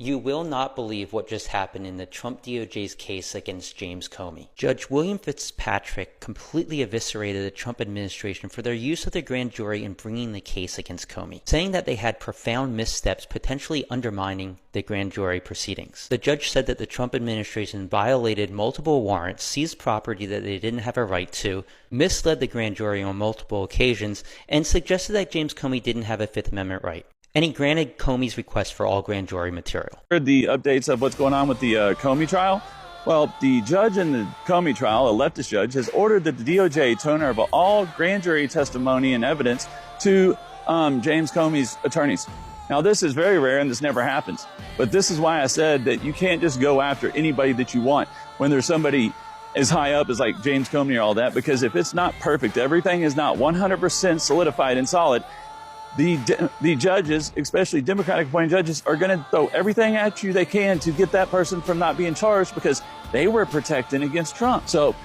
You will not believe what just happened in the Trump DOJ's case against James Comey. Judge William Fitzpatrick completely eviscerated the Trump administration for their use of the grand jury in bringing the case against Comey, saying that they had profound missteps potentially undermining the grand jury proceedings. The judge said that the Trump administration violated multiple warrants, seized property that they didn't have a right to, misled the grand jury on multiple occasions, and suggested that James Comey didn't have a Fifth Amendment right. And he granted Comey's request for all grand jury material. The updates of what's going on with the Comey trial. Well, the judge in the Comey trial, a leftist judge, has ordered that the DOJ turn over all grand jury testimony and evidence to James Comey's attorneys. Now, this is very rare and this never happens. But this is why I said that you can't just go after anybody that you want when there's somebody as high up as like James Comey or all that, because if it's not perfect, everything is not 100% solidified and solid, the judges, especially Democratic appointed judges, are going to throw everything at you they can to get that person from not being charged because they were protecting against Trump. So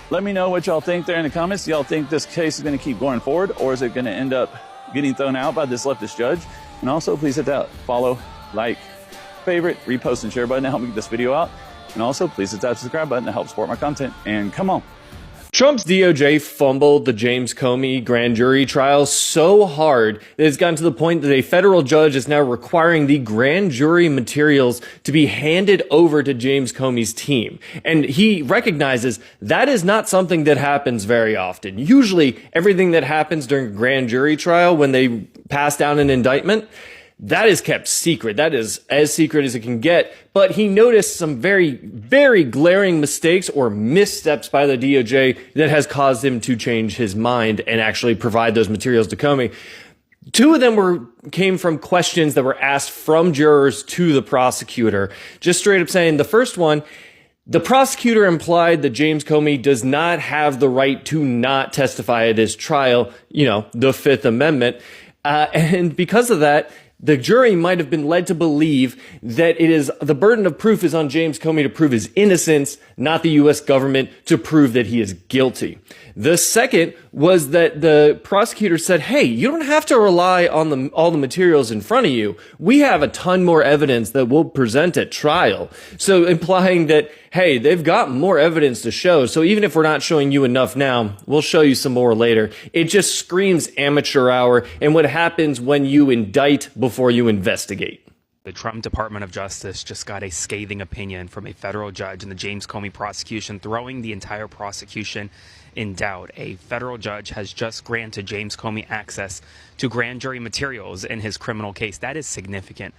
let me know what y'all think there in the comments. Do y'all think this case is going to keep going forward, or is it going to end up getting thrown out by this leftist judge? And also, please hit that follow, like, favorite, repost, and share button to help me get this video out. And also, please hit that subscribe button to help support my content. And come on. Trump's DOJ fumbled the James Comey grand jury trial so hard that it's gotten to the point that a federal judge is now requiring the grand jury materials to be handed over to James Comey's team. And he recognizes that is not something that happens very often. Usually, everything that happens during a grand jury trial when they pass down an indictment, that is kept secret. That is as secret as it can get. But he noticed some very, very glaring mistakes or missteps by the DOJ that has caused him to change his mind and actually provide those materials to Comey. Two of them came from questions that were asked from jurors to the prosecutor. Just straight up saying, the first one, the prosecutor implied that James Comey does not have the right to not testify at his trial, the Fifth Amendment. And because of that, the jury might have been led to believe that it is the burden of proof is on James Comey to prove his innocence, not the U.S. government to prove that he is guilty. The second was that the prosecutor said, hey, you don't have to rely on all the materials in front of you. We have a ton more evidence that we'll present at trial. So implying that, hey, they've got more evidence to show. So even if we're not showing you enough now, we'll show you some more later. It just screams amateur hour and what happens when you indict before you investigate. The Trump Department of Justice just got a scathing opinion from a federal judge in the James Comey prosecution, throwing the entire prosecution in doubt. A federal judge has just granted James Comey access to grand jury materials in his criminal case. That is significant.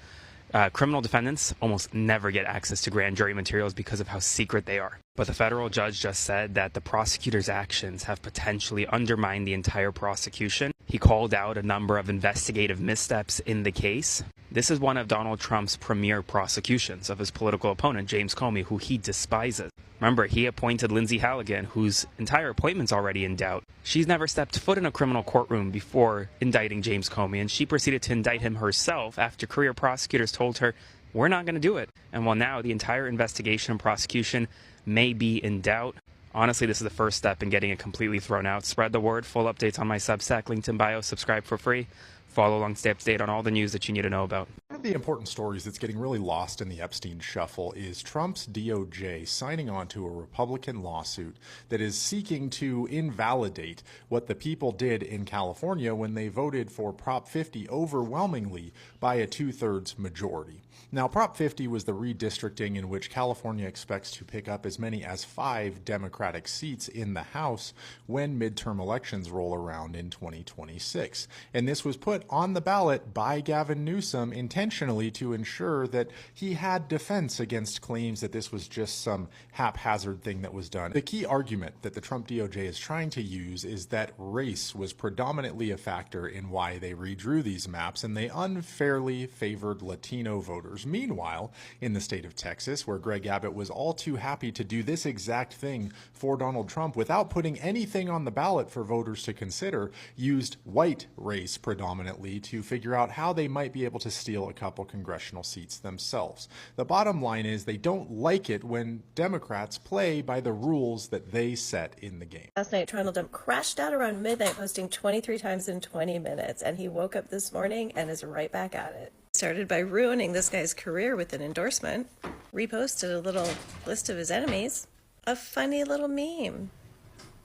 Criminal defendants almost never get access to grand jury materials because of how secret they are. But the federal judge just said that the prosecutor's actions have potentially undermined the entire prosecution. He called out a number of investigative missteps in the case. This is one of Donald Trump's premier prosecutions of his political opponent, James Comey, who he despises. Remember, he appointed Lindsay Halligan, whose entire appointment's already in doubt. She's never stepped foot in a criminal courtroom before indicting James Comey, and she proceeded to indict him herself after career prosecutors told her, we're not going to do it. And while now the entire investigation and prosecution may be in doubt, honestly, this is the first step in getting it completely thrown out. Spread the word. Full updates on my Substack, linked in bio. Subscribe for free. Follow along, stay up to date on all the news that you need to know about. One of the important stories that's getting really lost in the Epstein shuffle is Trump's DOJ signing on to a Republican lawsuit that is seeking to invalidate what the people did in California when they voted for Prop 50 overwhelmingly by a 2/3 majority. Now, Prop 50 was the redistricting in which California expects to pick up as many as 5 Democratic seats in the House when midterm elections roll around in 2026. And this was put on the ballot by Gavin Newsom intentionally to ensure that he had defense against claims that this was just some haphazard thing that was done. The key argument that the Trump DOJ is trying to use is that race was predominantly a factor in why they redrew these maps, and they unfairly favored Latino voters. Meanwhile, in the state of Texas, where Greg Abbott was all too happy to do this exact thing for Donald Trump without putting anything on the ballot for voters to consider, used white race predominantly to figure out how they might be able to steal a couple congressional seats themselves. The bottom line is they don't like it when Democrats play by the rules that they set in the game. Last night, Donald Trump crashed out around midnight, posting 23 times in 20 minutes, and he woke up this morning and is right back at it. Started by ruining this guy's career with an endorsement. Reposted a little list of his enemies. A funny little meme.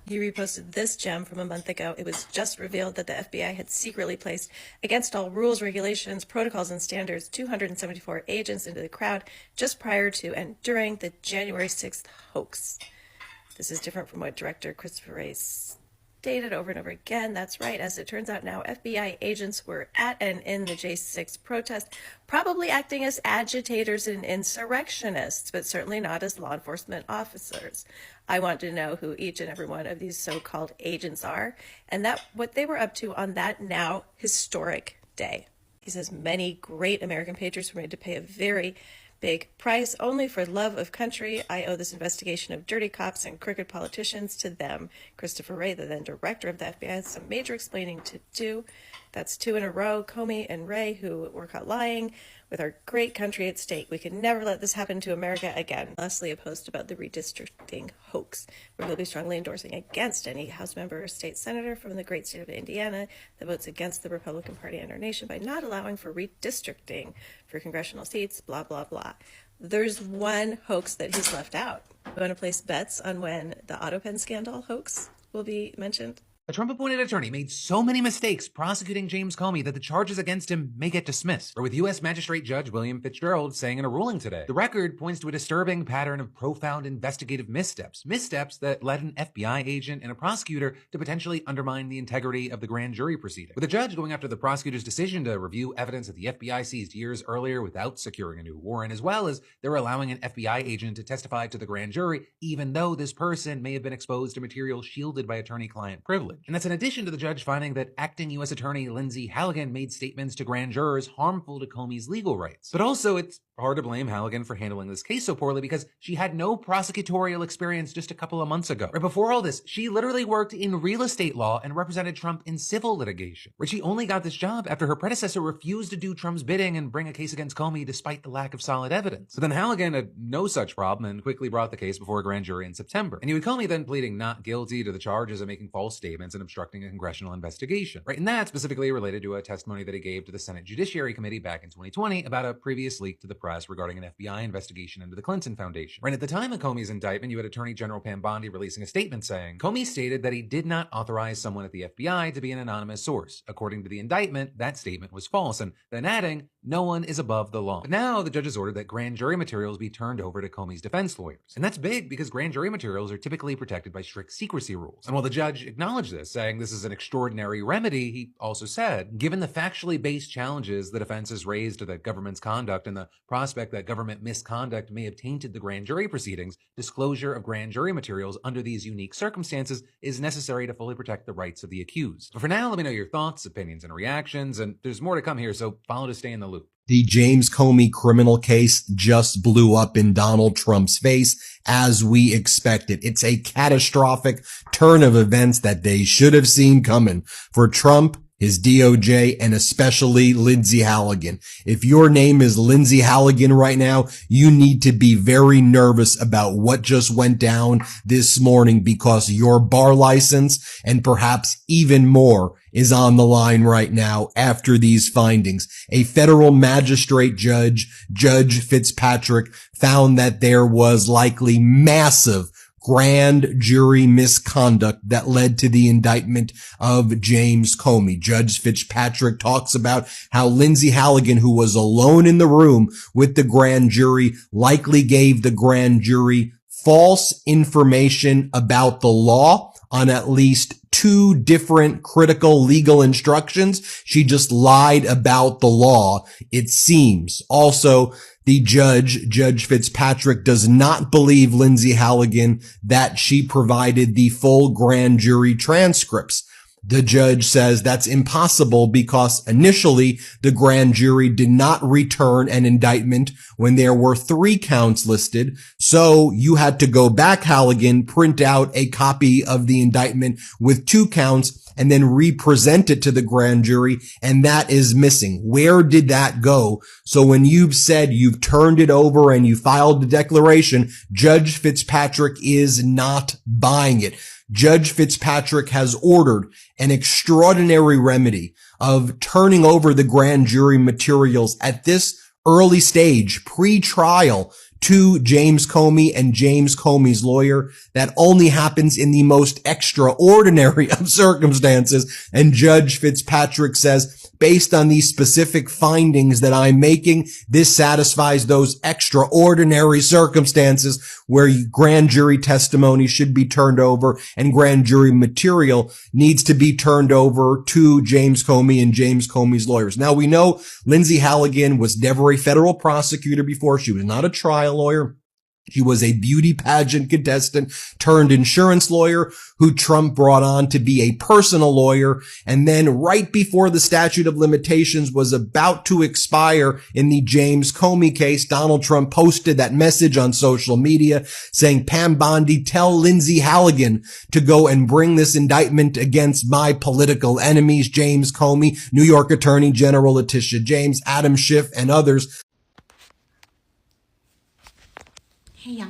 He reposted this gem from a month ago. It was just revealed that the FBI had secretly placed, against all rules, regulations, protocols, and standards, 274 agents into the crowd just prior to and during the January 6th hoax. This is different from what Director Christopher Wray stated over and over again. That's right. As it turns out now, FBI agents were at and in the J6 protest, probably acting as agitators and insurrectionists, but certainly not as law enforcement officers. I want to know who each and every one of these so-called agents are, and that what they were up to on that now historic day. He says many great American patriots were made to pay a very big price only for love of country. I owe this investigation of dirty cops and crooked politicians to them. Christopher Wray, the then director of the FBI, has some major explaining to do. That's 2 in a row, Comey and Wray, who were caught lying with our great country at stake. We can never let this happen to America again. Lastly, a post about the redistricting hoax, where he'll be strongly endorsing against any House member or state senator from the great state of Indiana that votes against the Republican Party and our nation by not allowing for redistricting for congressional seats, blah, blah, blah. There's one hoax that he's left out. You want to place bets on when the AutoPen scandal hoax will be mentioned? A Trump-appointed attorney made so many mistakes prosecuting James Comey that the charges against him may get dismissed. Or with U.S. Magistrate Judge William Fitzgerald saying in a ruling today, the record points to a disturbing pattern of profound investigative missteps. Missteps that led an FBI agent and a prosecutor to potentially undermine the integrity of the grand jury proceeding. With the judge going after the prosecutor's decision to review evidence that the FBI seized years earlier without securing a new warrant, as well as they're allowing an FBI agent to testify to the grand jury, even though this person may have been exposed to material shielded by attorney-client privilege. And that's in addition to the judge finding that acting U.S. Attorney Lindsay Halligan made statements to grand jurors harmful to Comey's legal rights. But also, it's hard to blame Halligan for handling this case so poorly because she had no prosecutorial experience just a couple of months ago. Right before all this, she literally worked in real estate law and represented Trump in civil litigation. Right, she only got this job after her predecessor refused to do Trump's bidding and bring a case against Comey despite the lack of solid evidence. But then Halligan had no such problem and quickly brought the case before a grand jury in September. And you had Comey then pleading not guilty to the charges of making false statements and obstructing a congressional investigation. Right, and that specifically related to a testimony that he gave to the Senate Judiciary Committee back in 2020 about a previous leak to the press regarding an FBI investigation into the Clinton Foundation. Right, at the time of Comey's indictment, you had Attorney General Pam Bondi releasing a statement saying, Comey stated that he did not authorize someone at the FBI to be an anonymous source. According to the indictment, that statement was false, and then adding, no one is above the law. But now the judge has ordered that grand jury materials be turned over to Comey's defense lawyers. And that's big because grand jury materials are typically protected by strict secrecy rules. And while the judge acknowledged this, saying this is an extraordinary remedy, he also said, given the factually based challenges the defense has raised to the government's conduct and the prospect that government misconduct may have tainted the grand jury proceedings, disclosure of grand jury materials under these unique circumstances is necessary to fully protect the rights of the accused. But for now, let me know your thoughts, opinions, and reactions, and there's more to come here, so follow to stay in the loop. The James Comey criminal case just blew up in Donald Trump's face, as we expected. It's a catastrophic turn of events that they should have seen coming for Trump, his DOJ, and especially Lindsay Halligan. If your name is Lindsay Halligan right now, you need to be very nervous about what just went down this morning because your bar license and perhaps even more is on the line right now after these findings. A federal magistrate judge, Judge Fitzpatrick, found that there was likely massive grand jury misconduct that led to the indictment of James Comey. Judge Fitzpatrick talks about how Lindsay Halligan, who was alone in the room with the grand jury, likely gave the grand jury false information about the law on at least 2 different critical legal instructions. She just lied about the law, it seems. Also, the Judge Fitzpatrick, does not believe Lindsay Halligan that she provided the full grand jury transcripts. The judge says that's impossible because initially the grand jury did not return an indictment when there were 3 counts listed. So you had to go back, Halligan, print out a copy of the indictment with 2 counts and then represent it to the grand jury. And that is missing. Where did that go? So when you've said you've turned it over and you filed the declaration, Judge Fitzpatrick is not buying it. Judge Fitzpatrick has ordered an extraordinary remedy of turning over the grand jury materials at this early stage, pre-trial, to James Comey and James Comey's lawyer. That only happens in the most extraordinary of circumstances. And Judge Fitzpatrick says, based on these specific findings that I'm making, this satisfies those extraordinary circumstances where grand jury testimony should be turned over and grand jury material needs to be turned over to James Comey and James Comey's lawyers. Now, we know Lindsay Halligan was never a federal prosecutor before. She was not a trial lawyer. She was a beauty pageant contestant turned insurance lawyer who Trump brought on to be a personal lawyer. And then right before the statute of limitations was about to expire in the James Comey case, Donald Trump posted that message on social media saying, Pam Bondi, tell Lindsay Halligan to go and bring this indictment against my political enemies, James Comey, New York Attorney General Letitia James, Adam Schiff, and others. Hey y'all,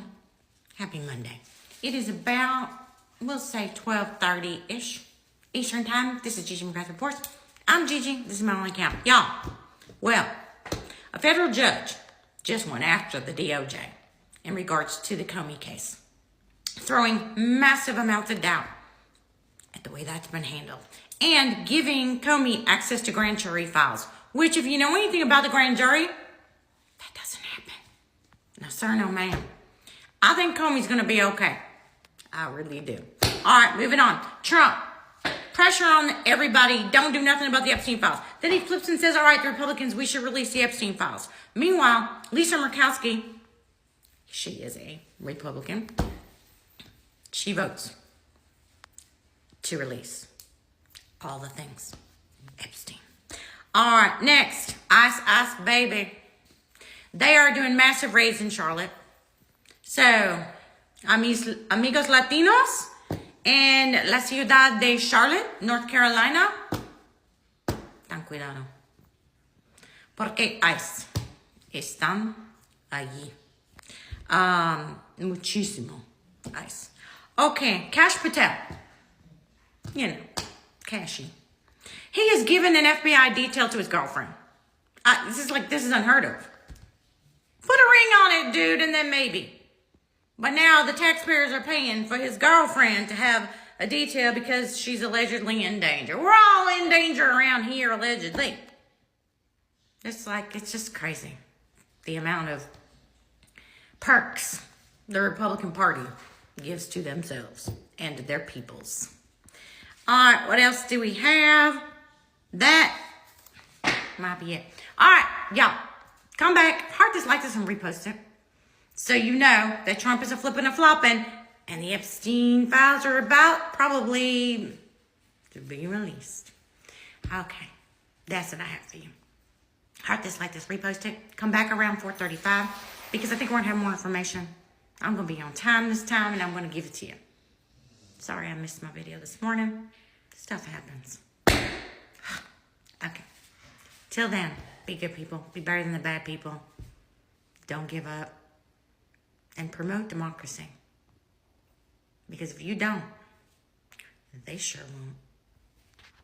happy Monday. It is about, we'll say 12:30-ish Eastern time. This is Gigi McGrath Reports. I'm Gigi, this is my only account. Y'all, well, a federal judge just went after the DOJ in regards to the Comey case, throwing massive amounts of doubt at the way that's been handled, and giving Comey access to grand jury files, which if you know anything about the grand jury, that doesn't happen. No sir, no ma'am. I think Comey's going to be okay. I really do. All right, moving on. Trump, pressure on everybody. Don't do nothing about the Epstein files. Then he flips and says, all right, the Republicans, we should release the Epstein files. Meanwhile, Lisa Murkowski, she is a Republican. She votes to release all the things. Epstein. All right, next. Ice baby. They are doing massive raids in Charlotte. So, amigos Latinos en la ciudad de Charlotte, North Carolina, ten cuidado. Porque ICE están allí. Muchísimo ICE. Okay, Kash Patel. You know, Cashy. He has given an FBI detail to his girlfriend. This is unheard of. Put a ring on it, dude, and then maybe. But now the taxpayers are paying for his girlfriend to have a detail because she's allegedly in danger. We're all in danger around here, allegedly. It's just crazy. The amount of perks the Republican Party gives to themselves and to their peoples. All right, what else do we have? That might be it. All right, y'all. Come back, heart this, like this, and repost it. So you know that Trump is a flipping and flopping, and the Epstein files are about probably to be released. Okay, that's what I have for you. Heart this, like this, repost it. Come back around 4:35 because I think we're going to have more information. I'm going to be on time this time, and I'm going to give it to you. Sorry I missed my video this morning. Stuff happens. Okay. Till then, be good people. Be better than the bad people. Don't give up. And promote democracy. Because if you don't, they sure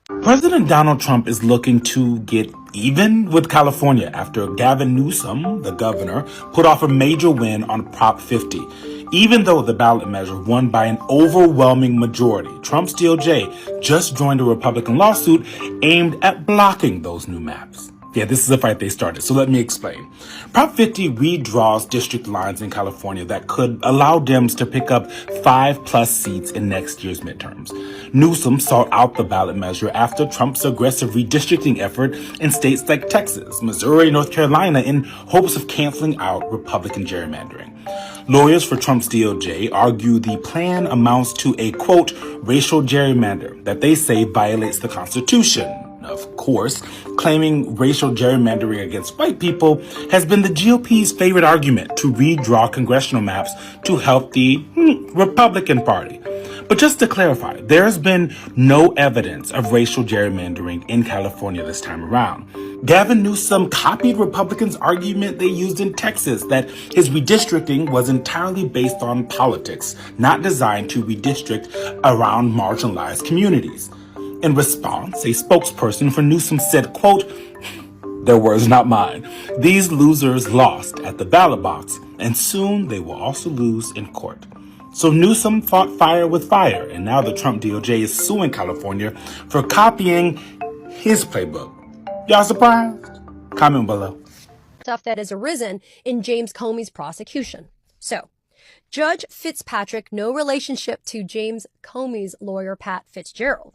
won't. President Donald Trump is looking to get even with California after Gavin Newsom, the governor, put off a major win on Prop 50. Even though the ballot measure won by an overwhelming majority, Trump's DOJ just joined a Republican lawsuit aimed at blocking those new maps. Yeah, this is a fight they started, so let me explain. Prop 50 redraws district lines in California that could allow Dems to pick up 5+ seats in next year's midterms. Newsom sought out the ballot measure after Trump's aggressive redistricting effort in states like Texas, Missouri, and North Carolina in hopes of canceling out Republican gerrymandering. Lawyers for Trump's DOJ argue the plan amounts to a, quote, racial gerrymander that they say violates the Constitution. Of course, claiming racial gerrymandering against white people has been the GOP's favorite argument to redraw congressional maps to help the Republican Party. But just to clarify, there has been no evidence of racial gerrymandering in California this time around. Gavin Newsom copied Republicans' argument they used in Texas that his redistricting was entirely based on politics, not designed to redistrict around marginalized communities. In response, a spokesperson for Newsom said, quote, "Their words, not mine. These losers lost at the ballot box, and soon they will also lose in court." So Newsom fought fire with fire, and now the Trump DOJ is suing California for copying his playbook. Y'all surprised? Comment below. Stuff that has arisen in James Comey's prosecution. So, Judge Fitzpatrick, no relationship to James Comey's lawyer, Pat Fitzgerald,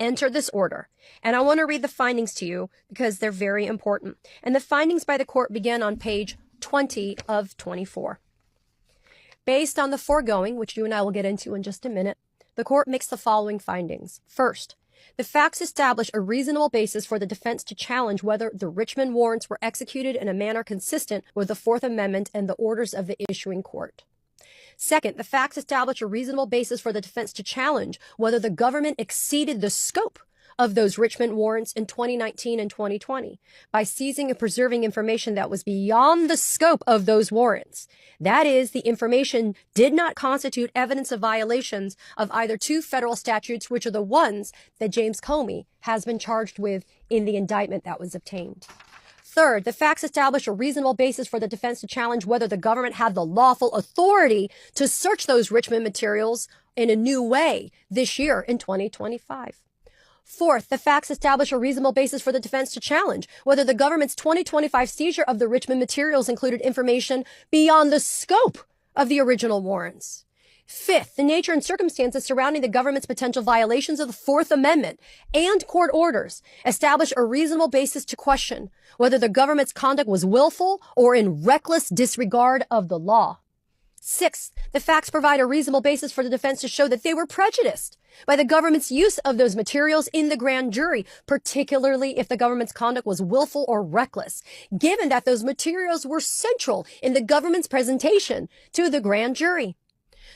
entered this order. And I want to read the findings to you because they're very important. And the findings by the court begin on page 20 of 24. Based on the foregoing, which you and I will get into in just a minute, the court makes the following findings. First, the facts establish a reasonable basis for the defense to challenge whether the Richmond warrants were executed in a manner consistent with the Fourth Amendment and the orders of the issuing court. Second, the facts establish a reasonable basis for the defense to challenge whether the government exceeded the scope of those Richmond warrants in 2019 and 2020 by seizing and preserving information that was beyond the scope of those warrants. That is, the information did not constitute evidence of violations of either two federal statutes, which are the ones that James Comey has been charged with in the indictment that was obtained. Third, the facts establish a reasonable basis for the defense to challenge whether the government had the lawful authority to search those Richmond materials in a new way this year in 2025. Fourth, the facts establish a reasonable basis for the defense to challenge whether the government's 2025 seizure of the Richmond materials included information beyond the scope of the original warrants. Fifth, the nature and circumstances surrounding the government's potential violations of the Fourth Amendment and court orders establish a reasonable basis to question whether the government's conduct was willful or in reckless disregard of the law. Sixth, the facts provide a reasonable basis for the defense to show that they were prejudiced by the government's use of those materials in the grand jury, particularly if the government's conduct was willful or reckless, given that those materials were central in the government's presentation to the grand jury.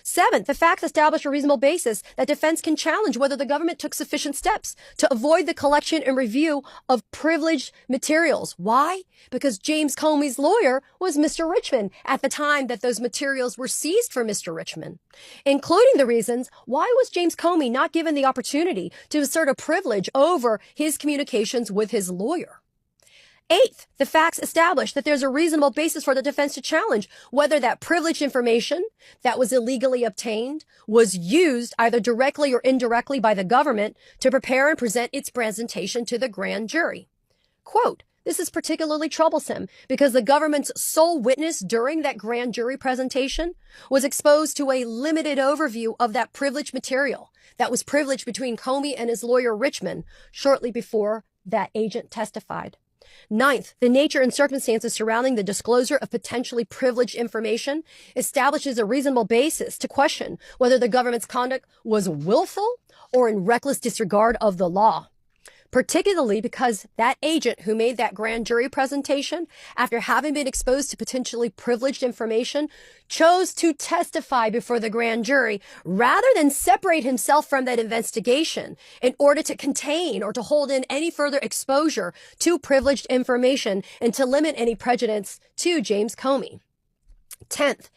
Seventh, the facts establish a reasonable basis that defense can challenge whether the government took sufficient steps to avoid the collection and review of privileged materials. Why? Because James Comey's lawyer was Mr. Richmond at the time that those materials were seized for Mr. Richmond, including the reasons why was James Comey not given the opportunity to assert a privilege over his communications with his lawyer. Eighth, the facts establish that there's a reasonable basis for the defense to challenge whether that privileged information that was illegally obtained was used either directly or indirectly by the government to prepare and present its presentation to the grand jury. Quote, this is particularly troublesome because the government's sole witness during that grand jury presentation was exposed to a limited overview of that privileged material that was privileged between Comey and his lawyer Richmond shortly before that agent testified. Ninth, the nature and circumstances surrounding the disclosure of potentially privileged information establishes a reasonable basis to question whether the government's conduct was willful or in reckless disregard of the law, particularly because that agent who made that grand jury presentation, after having been exposed to potentially privileged information, chose to testify before the grand jury rather than separate himself from that investigation in order to contain or to hold in any further exposure to privileged information and to limit any prejudice to James Comey. 10th,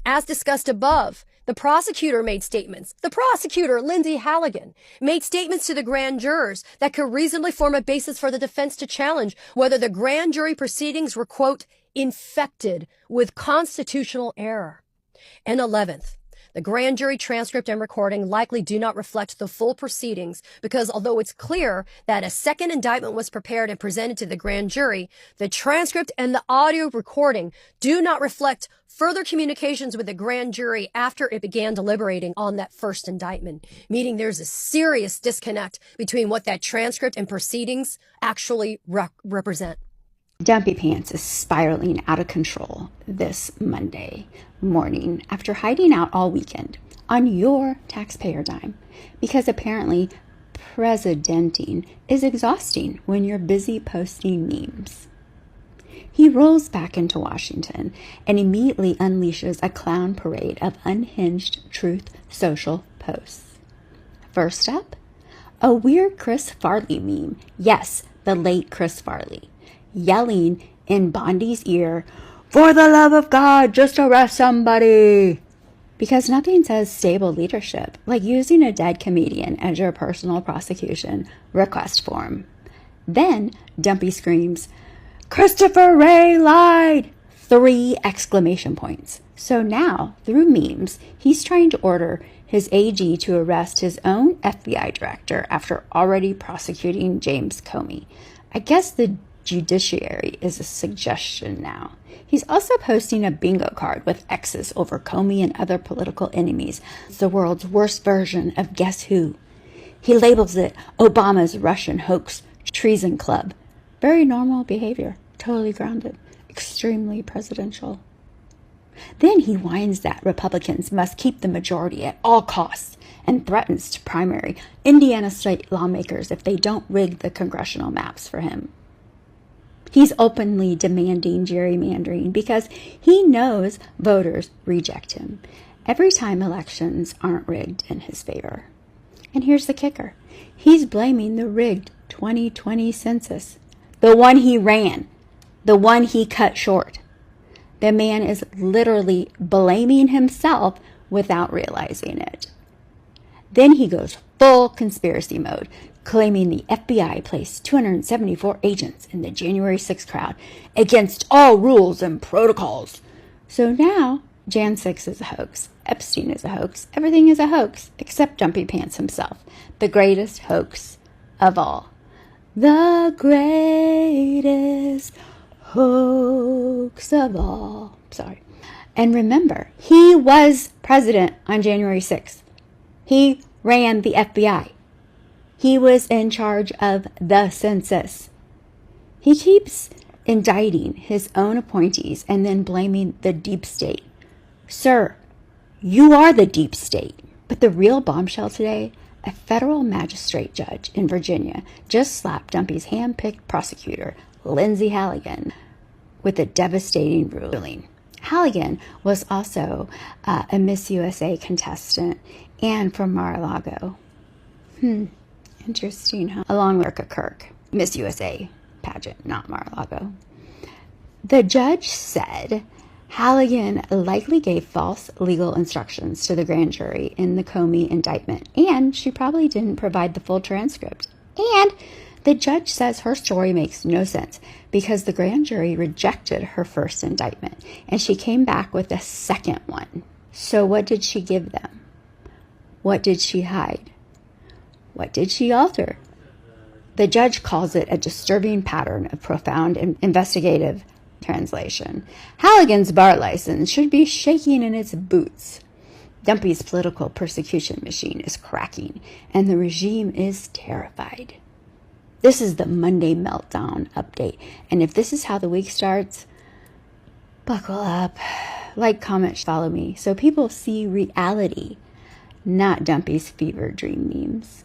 as discussed above, the prosecutor made statements. The prosecutor, Lindsay Halligan, made statements to the grand jurors that could reasonably form a basis for the defense to challenge whether the grand jury proceedings were, quote, infected with constitutional error. And 11th, the grand jury transcript and recording likely do not reflect the full proceedings because although it's clear that a second indictment was prepared and presented to the grand jury, the transcript and the audio recording do not reflect further communications with the grand jury after it began deliberating on that first indictment, meaning there's a serious disconnect between what that transcript and proceedings actually represent. Dumpy Pants is spiraling out of control this Monday morning after hiding out all weekend on your taxpayer dime because apparently presidenting is exhausting when you're busy posting memes. He rolls back into Washington and immediately unleashes a clown parade of unhinged Truth Social posts. First up, a weird Chris Farley meme. Yes, the late Chris Farley, yelling in Bondi's ear, "For the love of God, just arrest somebody," Because nothing says stable leadership like using a dead comedian as your personal prosecution request form. Then Dumpy screams, "Christopher Wray lied!" 3 exclamation points. So now, through memes, he's trying to order his AG to arrest his own FBI director after already prosecuting James Comey. I guess the judiciary is a suggestion now. He's also posting a bingo card with X's over Comey and other political enemies. It's the world's worst version of Guess Who. He labels it Obama's Russian hoax treason club. Very normal behavior, totally grounded, extremely presidential. Then he whines that Republicans must keep the majority at all costs and threatens to primary Indiana state lawmakers if they don't rig the congressional maps for him. He's openly demanding gerrymandering because he knows voters reject him every time elections aren't rigged in his favor. And here's the kicker. He's blaming the rigged 2020 census, the one he ran, the one he cut short. The man is literally blaming himself without realizing it. Then he goes full conspiracy mode, claiming the FBI placed 274 agents in the January 6th crowd against all rules and protocols. So now, Jan 6 is a hoax, Epstein is a hoax, everything is a hoax, except Dumpy Pants himself, the greatest hoax of all. The greatest hoax of all. Sorry. And remember, he was president on January 6th. He ran the FBI. He was in charge of the census. He keeps indicting his own appointees and then blaming the deep state. Sir, you are the deep state. But the real bombshell today, a federal magistrate judge in Virginia just slapped Dumpy's hand-picked prosecutor, Lindsay Halligan, with a devastating ruling. Halligan was also a Miss USA contestant and from Mar-a-Lago. Interesting, huh? Along with Erica Kirk, Miss USA pageant, not Mar-a-Lago. The judge said Halligan likely gave false legal instructions to the grand jury in the Comey indictment, and she probably didn't provide the full transcript. And the judge says her story makes no sense because the grand jury rejected her first indictment, and she came back with a second one. So what did she give them? What did she hide? What did she alter? The judge calls it a disturbing pattern of profound investigative translation. Halligan's bar license should be shaking in its boots. Dumpy's political persecution machine is cracking, and the regime is terrified. This is the Monday Meltdown update, and if this is how the week starts, buckle up. Like, comment, follow me, so people see reality, not Dumpy's fever dream memes.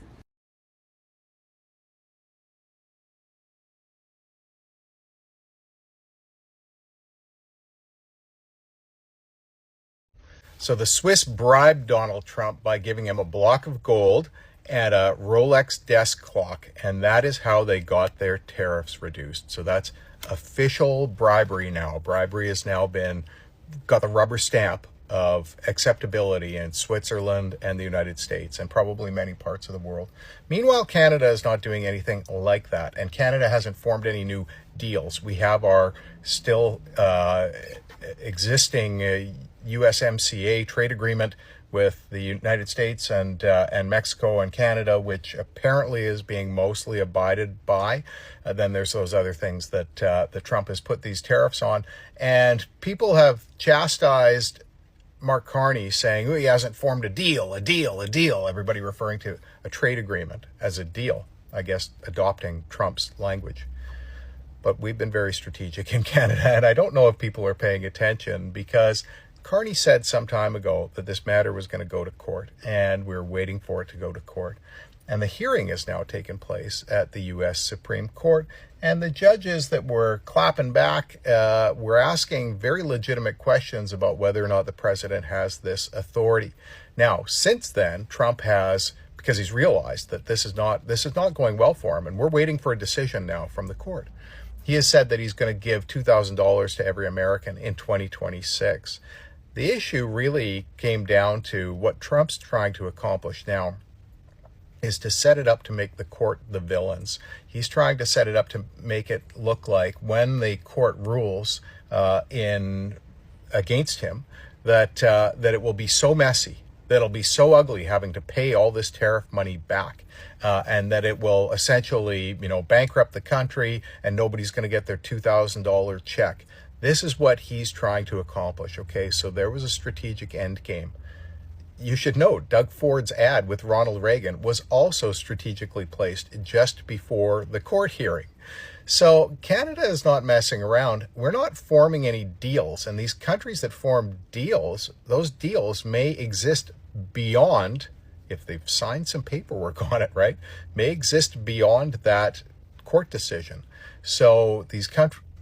So the Swiss bribed Donald Trump by giving him a block of gold and a Rolex desk clock, and that is how they got their tariffs reduced. So that's official bribery now. Bribery has now got the rubber stamp of acceptability in Switzerland and the United States and probably many parts of the world. Meanwhile, Canada is not doing anything like that, and Canada hasn't formed any new deals. We have our still existing USMCA trade agreement with the United States and Mexico and Canada, which apparently is being mostly abided by. Then there's those other things that Trump has put these tariffs on, and people have chastised Mark Carney, saying, "Oh, he hasn't formed a deal. Everybody referring to a trade agreement as a deal, I guess adopting Trump's language. But we've been very strategic in Canada, and I don't know if people are paying attention, because Carney said some time ago that this matter was going to go to court, and we're waiting for it to go to court. And the hearing has now taken place at the U.S. Supreme Court, and the judges that were clapping back were asking very legitimate questions about whether or not the president has this authority. Now, since then, Trump has, because he's realized that this is not going well for him, and we're waiting for a decision now from the court. He has said that he's going to give $2,000 to every American in 2026. The issue really came down to what Trump's trying to accomplish now is to set it up to make the court the villains. He's trying to set it up to make it look like when the court rules against him, that it will be so messy, that it'll be so ugly having to pay all this tariff money back, and that it will essentially, bankrupt the country and nobody's going to get their $2,000 check. This is what he's trying to accomplish, okay? So there was a strategic end game. You should know, Doug Ford's ad with Ronald Reagan was also strategically placed just before the court hearing. So Canada is not messing around. We're not forming any deals. And these countries that form deals, those deals may exist beyond, if they've signed some paperwork on it, right, may exist beyond that court decision. So these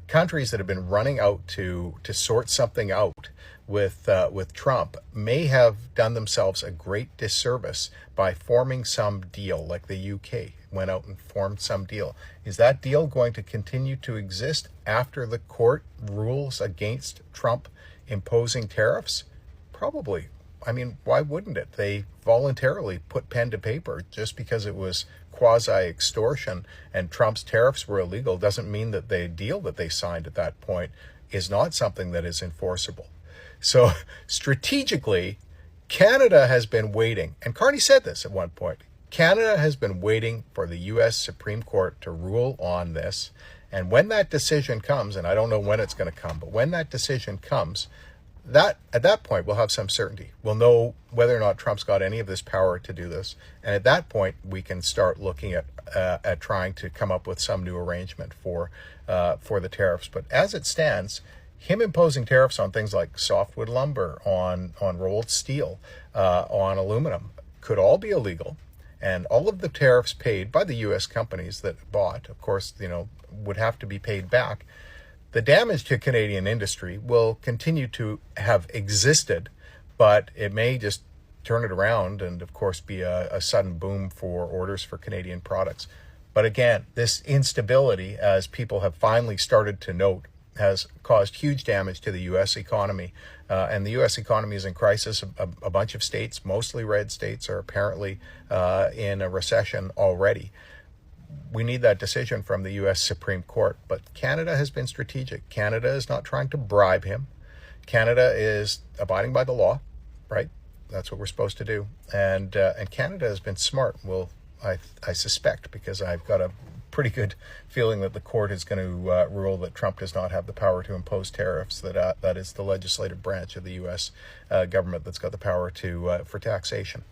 countries that have been running out to sort something out with Trump may have done themselves a great disservice by forming some deal, like the UK went out and formed some deal. Is that deal going to continue to exist after the court rules against Trump imposing tariffs? Probably. I mean, why wouldn't it? They voluntarily put pen to paper. Just because it was quasi-extortion and Trump's tariffs were illegal doesn't mean that the deal that they signed at that point is not something that is enforceable. So strategically, Canada has been waiting, and Carney said this at one point, Canada has been waiting for the U.S. Supreme Court to rule on this. And when that decision comes, and I don't know when it's going to come, but when that decision comes, at that point, we'll have some certainty. We'll know whether or not Trump's got any of this power to do this. And at that point, we can start looking at trying to come up with some new arrangement for the tariffs. But as it stands, him imposing tariffs on things like softwood lumber, on rolled steel, on aluminum, could all be illegal. And all of the tariffs paid by the U.S. companies that bought, of course, would have to be paid back. The damage to Canadian industry will continue to have existed, but it may just turn it around and, of course, be a sudden boom for orders for Canadian products. But again, this instability, as people have finally started to note, has caused huge damage to the U.S. economy. And the U.S. economy is in crisis. A bunch of states, mostly red states, are apparently in a recession already. We need that decision from the U.S. Supreme Court. But Canada has been strategic. Canada is not trying to bribe him. Canada is abiding by the law, right? That's what we're supposed to do. And Canada has been smart. Well, I suspect, because I've got a pretty good feeling that the court is going to rule that Trump does not have the power to impose tariffs, that is the legislative branch of the U.S. government that's got the power for taxation.